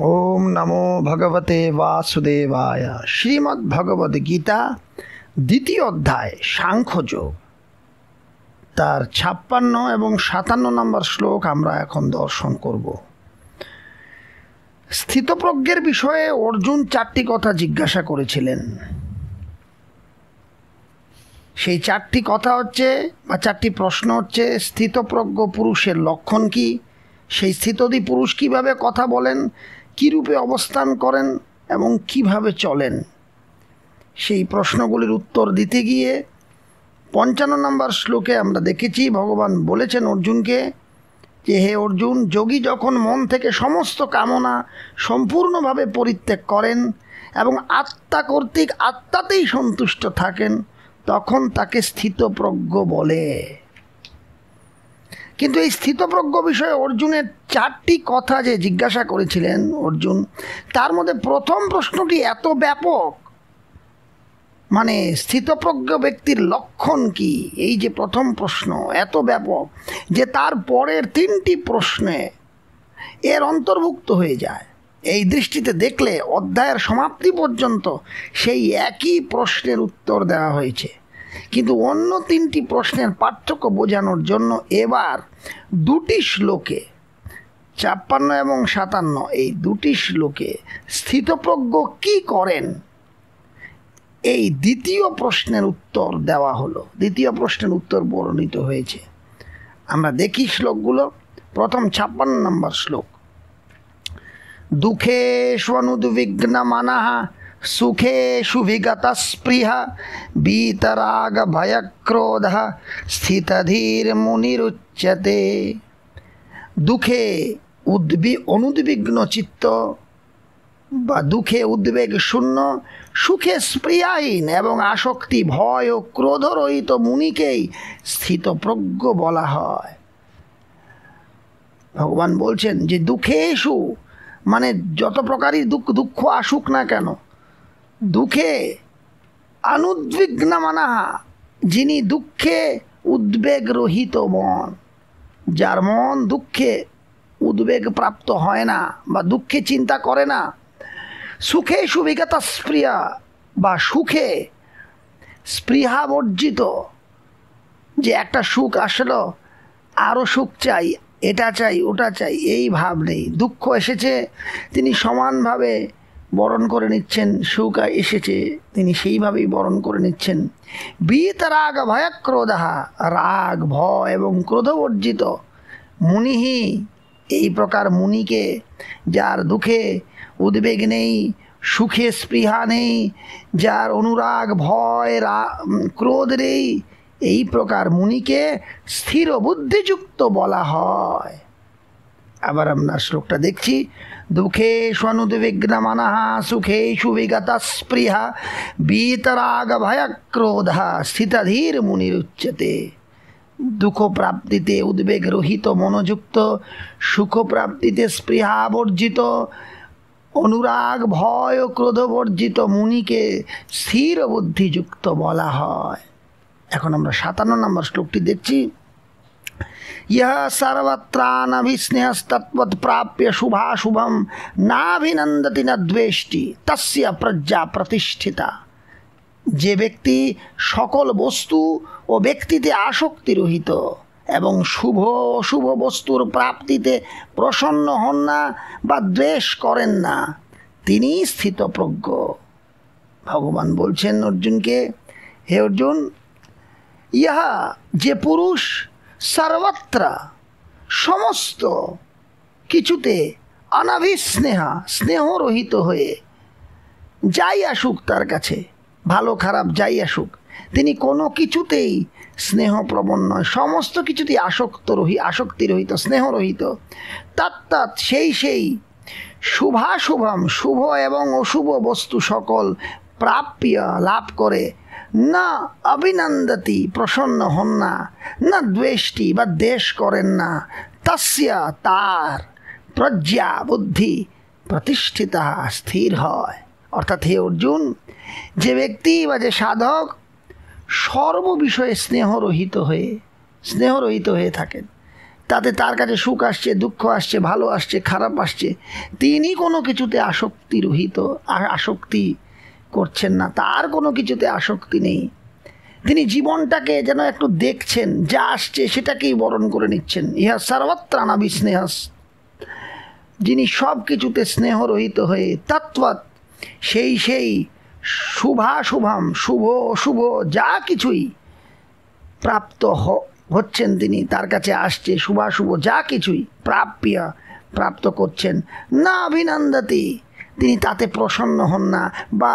ওম নমো ভগবতে বাসুদেবায়। শ্রীমদ্ ভগবদ গীতা দ্বিতীয় অধ্যায় সাংখ্যযোগ, তার ৫৬ এবং ৫৭ নম্বর শ্লোক আমরা এখন দর্শন করব। স্থিতপ্রজ্ঞের বিষয়ে অর্জুন ৪টি কথা জিজ্ঞাসা করেছিলেন। সেই ৪টি কথা হচ্ছে বা ৪টি প্রশ্ন হচ্ছে: স্থিতপ্রজ্ঞ পুরুষের লক্ষণ কি? সেই স্থিতধী পুরুষ কিভাবে কথা বলেন, কী রূপে অবস্থান করেন এবং কিভাবে চলেন? সেই প্রশ্নগুলির উত্তর দিতে গিয়ে ৫৫ নম্বর শ্লোকে আমরা দেখেছি ভগবান বলেছেন অর্জুনকে যে, হে অর্জুন, যোগী যখন মন থেকে সমস্ত কামনা সম্পূর্ণভাবে পরিত্যাগ করেন এবং আত্মা কর্তৃক আত্মাতেই সন্তুষ্ট থাকেন, তখন তাকে স্থিতপ্রজ্ঞ বলে। কিন্তু এই স্থিতপ্রজ্ঞ বিষয়ে অর্জুনের ৪টি কথা যে জিজ্ঞাসা করেছিলেন অর্জুন, তার মধ্যে প্রথম প্রশ্নটি এত ব্যাপক, মানে স্থিতপ্রজ্ঞ ব্যক্তির লক্ষণ কি, এই যে প্রথম প্রশ্ন এত ব্যাপক যে তার পরের ৩টি প্রশ্নে এর অন্তর্ভুক্ত হয়ে যায়। এই দৃষ্টিতে দেখলে অধ্যায়ের সমাপ্তি পর্যন্ত সেই একই প্রশ্নের উত্তর দেওয়া হয়েছে, কিন্তু অন্য ৩টি প্রশ্নের পার্থক্য বোঝানোর জন্য এবার ২টি শ্লোকে ৫৬ এবং ৫৭ এই ২টি শ্লোকে স্থিতপ্রজ্ঞ কি করেন এই দ্বিতীয় প্রশ্নের উত্তর দেওয়া হলো। দ্বিতীয় প্রশ্নের উত্তর বর্ণিত হয়েছে। আমরা দেখি শ্লোকগুলো। প্রথম ৫৬ নম্বর শ্লোক: দুঃখেষ্বনুদ্বিগ্নমনঃ সুখেষু বিগতস্পৃহা বীতরাগ ভয়ক্রোধঃ স্থিতধীর্মুনিরুচ্যতে। দুঃখে অনুদ্বিগ্ন চিত্ত বা দুঃখে উদ্বেগ শূন্য, সুখে স্পৃহাহীন এবং আসক্তি ভয় ও ক্রোধরহিত মুনিকেই স্থিতপ্রজ্ঞ বলা হয়। ভগবান বলছেন যে দুঃখেষু মানে যত প্রকারই দুঃখ আসুক না কেন, দুঃখে অনুদ্বিগ্নমনঃ যিনি দুঃখে উদ্বেগ রহিত মন, যার মন দুঃখে উদ্বেগ প্রাপ্ত হয় না বা দুঃখে চিন্তা করে না। সুখে সুবিগত স্পৃহা বা সুখে স্পৃহা বর্জিত, যে একটা সুখ আসলো আরও সুখ চাই, এটা চাই ওটা চাই, এই ভাব নেই। দুঃখ এসেছে তিনি সমানভাবে বরণ করে নিচ্ছেন, সুখ এসেছে তিনি সেইভাবেই বরণ করে নিচ্ছেন। বীতরাগ ভয়ক্রোধঃ রাগ ভয় এবং ক্রোধবর্জিত মুনিহি, এই প্রকার মুনিকে, যার দুঃখে উদ্বেগ নেই, সুখে স্পৃহা নেই, যার অনুরাগ ভয় ক্রোধ নেই, এই প্রকার মুনিকে স্থির বুদ্ধিযুক্ত বলা হয়। আবার আমরা শ্লোকটা দেখছি: দুঃখেষু অনুদ্বিগ্নমনঃ সুখেষু বিগতস্পৃহা বীতরাগ ভয়ক্রোধঃ স্থিতধীর্মুনিরুচ্যতে। দুঃখ প্রাপ্তিতে উদ্বেগ রহিত মনোযুক্ত, সুখ প্রাপ্তিতে স্পৃহা বর্জিত, অনুরাগ ভয় ও ক্রোধবর্জিত মুনিকে স্থির বুদ্ধিযুক্ত বলা হয়। এখন আমরা ৫৭ নম্বর শ্লোকটি দেখছি: ইহ সর্বত্রানভিস্নেহস্তৎপদ প্রাপ্য শুভাশুভম নাভিনন্দতি ন দ্বেষ্টি তস্য প্রজ্ঞা প্রতিষ্ঠিতা। যে ব্যক্তি সকল বস্তু ও ব্যক্তিতে আসক্তি রহিত এবং শুভ অশুভ বস্তুর প্রাপ্তিতে প্রসন্ন হন না বা দ্বেষ করেন না, তিনি স্থিতপ্রজ্ঞ। ভগবান বলছেন অর্জুনকে, হে অর্জুন, ইহা যে পুরুষ সর্বত্র সমস্ত কিছুতে অনাভিস্নেহা স্নেহরহিত হয়ে, যাই আসুক তার কাছে, ভালো খারাপ যাই আসুক, তিনি কোনো কিছুতেই স্নেহপ্রবণ নয়, সমস্ত কিছুতেই আসক্তিরহিত স্নেহরহিত। তৎ সেই শুভাশুভম শুভ এবং অশুভ বস্তু সকল প্রাপ্য লাভ করে, না অভিনন্দতি প্রসন্ন হন না, না দ্বেষ্টি বা দ্বেষ করেন না, তস্য তার প্রজ্ঞা বুদ্ধি প্রতিষ্ঠিতা স্থির হয়। অর্থাৎ হে অর্জুন, যে ব্যক্তি বা যে সাধক সর্ববিষয়ে স্নেহরহিত হয়ে থাকেন, তাতে তার কাছে সুখ আসছে, দুঃখ আসছে, ভালো আসছে, খারাপ আসছে, তিনি কোনো কিছুতে আসক্তি করছেন না, তার কোনো কিছুতে আসক্তি নেই। তিনি জীবনটাকে যেন একটু দেখছেন, যা আসছে সেটাকেই বরণ করে নিচ্ছেন। ইহা সর্বত্রাণাবিস্নেহস, যিনি সব কিছুতে স্নেহরহিত হয়ে তৎবৎ সেই শুভাশুভম, শুভ অশুভ যা কিছুই প্রাপ্ত হচ্ছেন, তিনি তার কাছে আসছে, শুভাশুভ যা কিছুই প্রাপ্ত করছেন, না অভিনন্দতি, তিনি তাতে প্রসন্ন হন না বা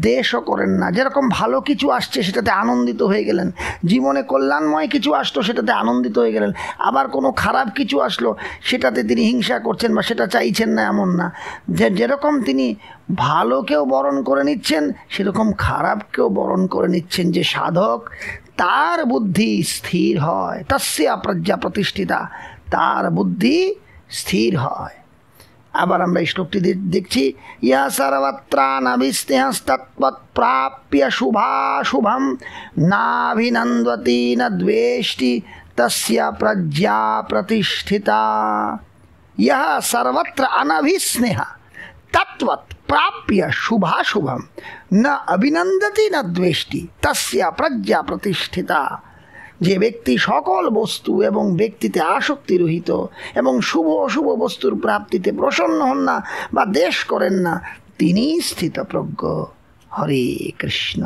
দ্বেষও করেন না। যেরকম ভালো কিছু আসছে সেটাতে আনন্দিত হয়ে গেলেন, জীবনে কল্যাণময় কিছু আসলো সেটাতে আনন্দিত হয়ে গেলেন, আবার কোনো খারাপ কিছু আসলো সেটাতে তিনি হিংসা করছেন বা সেটা চাইছেন না, এমন না। যেরকম তিনি ভালোকেও বরণ করে নিচ্ছেন, সেরকম খারাপকেও বরণ করে নিচ্ছেন। যে সাধক, তার বুদ্ধি স্থির হয়, তস্যা প্রজ্ঞা প্রতিষ্ঠিতা, তার বুদ্ধি স্থির হয়। আবার আমরা এই শ্লোকটি দেখছি, ইয়া সর্বত্রাণাবিস্নেহস্তৎপৎ প্রাপ্য শুভাশুভম নাভিনন্দতি ন দ্বেষ্টি তস্যা প্রজ্ঞা প্রতিষ্ঠিতা। ইহ সর্বত্র অনভিস্নেহ তৎপৎ প্রাপ্য শুভাশুভম ন অভিনন্দতি ন দ্বেষ্টি তস্যা প্রজ্ঞা প্রতিষ্ঠিতা। যে ব্যক্তি সকল বস্তু এবং ব্যক্তিতে আসক্তি রহিত এবং শুভ অশুভ বস্তুর প্রাপ্তিতে প্রসন্ন হন না বা দ্বেষ করেন না, তিনি স্থিতপ্রজ্ঞ। হরে কৃষ্ণ।